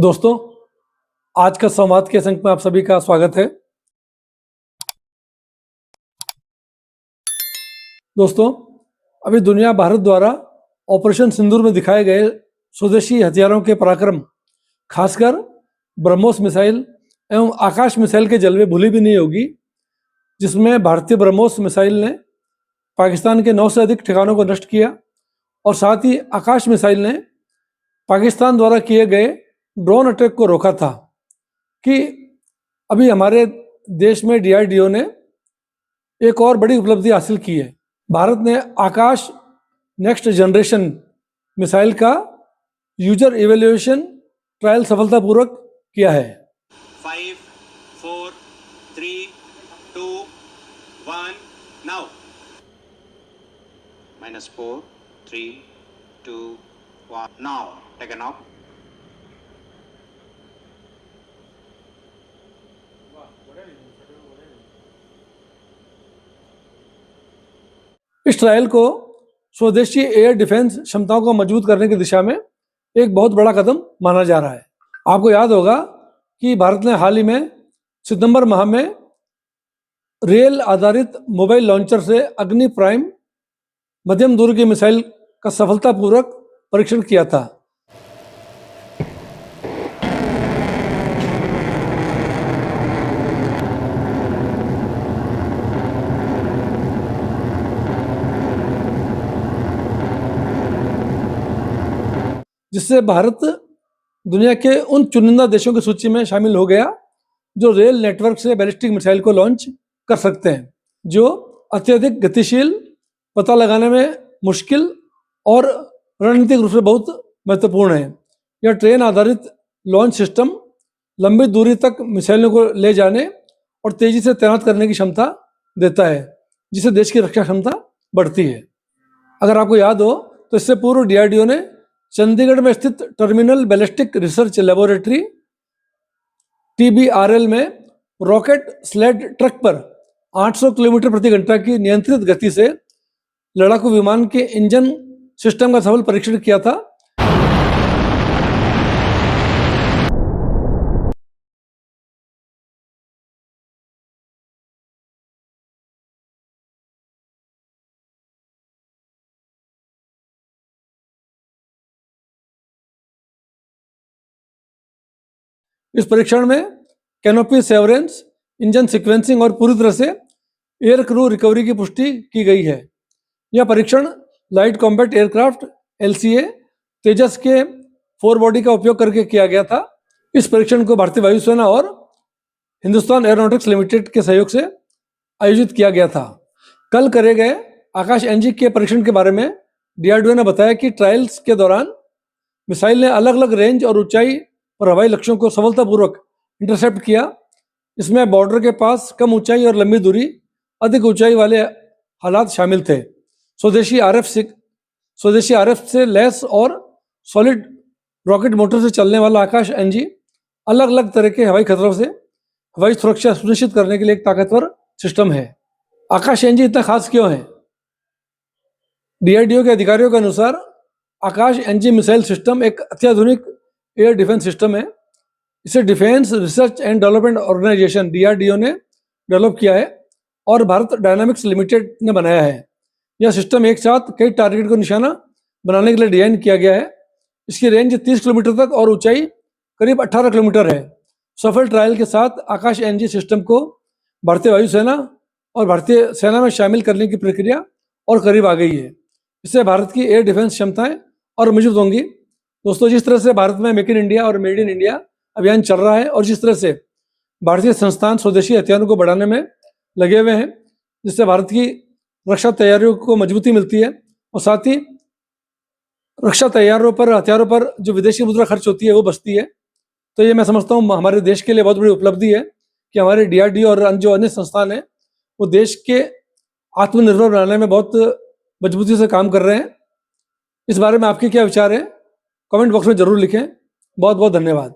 दोस्तों, आज का संवाद के अंक में आप सभी का स्वागत है। दोस्तों, अभी दुनिया भारत द्वारा ऑपरेशन सिंदूर में दिखाए गए स्वदेशी हथियारों के पराक्रम, खासकर ब्रह्मोस मिसाइल एवं आकाश मिसाइल के जलवे भूली भी नहीं होगी, जिसमें भारतीय ब्रह्मोस मिसाइल ने पाकिस्तान के 9 से अधिक ठिकानों को नष्ट किया और साथ ही आकाश मिसाइल ने पाकिस्तान द्वारा किए गए ड्रोन अटैक को रोका था। कि अभी हमारे देश में DRDO ने एक और बड़ी उपलब्धि हासिल की है। भारत ने आकाश नेक्स्ट जनरेशन मिसाइल का यूजर इवेल्युएशन ट्रायल सफलतापूर्वक किया है। 5, 4, 3, 2, 1, now. -4, 3, 2, 1, now. Taken off. इस ट्रायल को स्वदेशी एयर डिफेंस क्षमताओं को मजबूत करने की दिशा में एक बहुत बड़ा कदम माना जा रहा है। आपको याद होगा कि भारत ने हाल ही में सितंबर माह में रेल आधारित मोबाइल लॉन्चर से अग्नि प्राइम मध्यम दूरी की मिसाइल का सफलतापूर्वक परीक्षण किया था। जिससे भारत दुनिया के उन चुनिंदा देशों की सूची में शामिल हो गया जो रेल नेटवर्क से बैलिस्टिक मिसाइल को लॉन्च कर सकते हैं, जो अत्यधिक गतिशील, पता लगाने में मुश्किल और रणनीतिक रूप से बहुत महत्वपूर्ण है। यह ट्रेन आधारित लॉन्च सिस्टम लंबी दूरी तक मिसाइलों को ले जाने और तेजी से तैनात करने की क्षमता देता है, जिससे देश की रक्षा क्षमता बढ़ती है। अगर आपको याद हो तो इससे पूर्व DRDO ने चंडीगढ़ में स्थित terminal ballistic research laboratory TBRL में रॉकेट स्लेड ट्रक पर 800 किलोमीटर प्रति घंटा की नियंत्रित गति से लड़ाकू विमान के इंजन सिस्टम का सफल परीक्षण किया था। इस परीक्षण में कैनोपी सेवरेंस, इंजन सीक्वेंसिंग और पूरी तरह से एयर क्रू रिकवरी की पुष्टि की गई है। यह परीक्षण लाइट कॉम्बैट एयरक्राफ्ट LCA तेजस के 4 बॉडी का उपयोग करके किया गया था। इस परीक्षण को भारतीय वायुसेना और हिंदुस्तान एरोनॉटिक्स लिमिटेड के सहयोग से आयोजित किया गया था। कल करे गए आकाश NG के परीक्षण के बारे में DRDO ने बताया कि ट्रायल्स के दौरान मिसाइल ने अलग अलग रेंज और ऊंचाई और हवाई लक्ष्यों को सफलतापूर्वक इंटरसेप्ट किया। इसमें बॉर्डर के पास कम ऊंचाई और लंबी दूरी, अधिक ऊंचाई वाले हालात शामिल थे। स्वदेशी RF से लैस और सॉलिड रॉकेट मोटर से चलने वाला आकाश NG अलग अलग तरह के हवाई खतरों से हवाई सुरक्षा सुनिश्चित करने के लिए एक ताकतवर सिस्टम है। आकाश NG इतना खास क्यों है? DRDO के अधिकारियों के अनुसार आकाश NG मिसाइल सिस्टम एक अत्याधुनिक एयर डिफेंस सिस्टम है। इसे defence research and development organisation DRDO ने डेवलप किया है और भारत डायनामिक्स लिमिटेड ने बनाया है। यह सिस्टम एक साथ कई टारगेट को निशाना बनाने के लिए डिजाइन किया गया है। इसकी रेंज 30 किलोमीटर तक और ऊंचाई करीब 18 किलोमीटर है। सफल ट्रायल के साथ आकाश NG सिस्टम को भारतीय वायुसेना और भारतीय सेना में शामिल करने की प्रक्रिया और करीब आ गई है। इससे भारत की एयर डिफेंस क्षमताएं और मजबूत होंगी। दोस्तों, जिस तरह से भारत में मेक इन इंडिया और मेड इन इंडिया अभियान चल रहा है और जिस तरह से भारतीय संस्थान स्वदेशी हथियारों को बढ़ाने में लगे हुए हैं, जिससे भारत की रक्षा तैयारियों को मजबूती मिलती है और साथ ही रक्षा हथियारों पर जो विदेशी मुद्रा खर्च होती है वो बचती है। तो ये मैं समझता हूँ हमारे देश के लिए बहुत बड़ी उपलब्धि है कि हमारे DRDO और जो अन्य संस्थान हैं वो देश के आत्मनिर्भर बनाने में बहुत मजबूती से काम कर रहे हैं। इस बारे में आपके क्या विचार हैं? कमेंट बॉक्स में जरूर लिखें। बहुत बहुत धन्यवाद।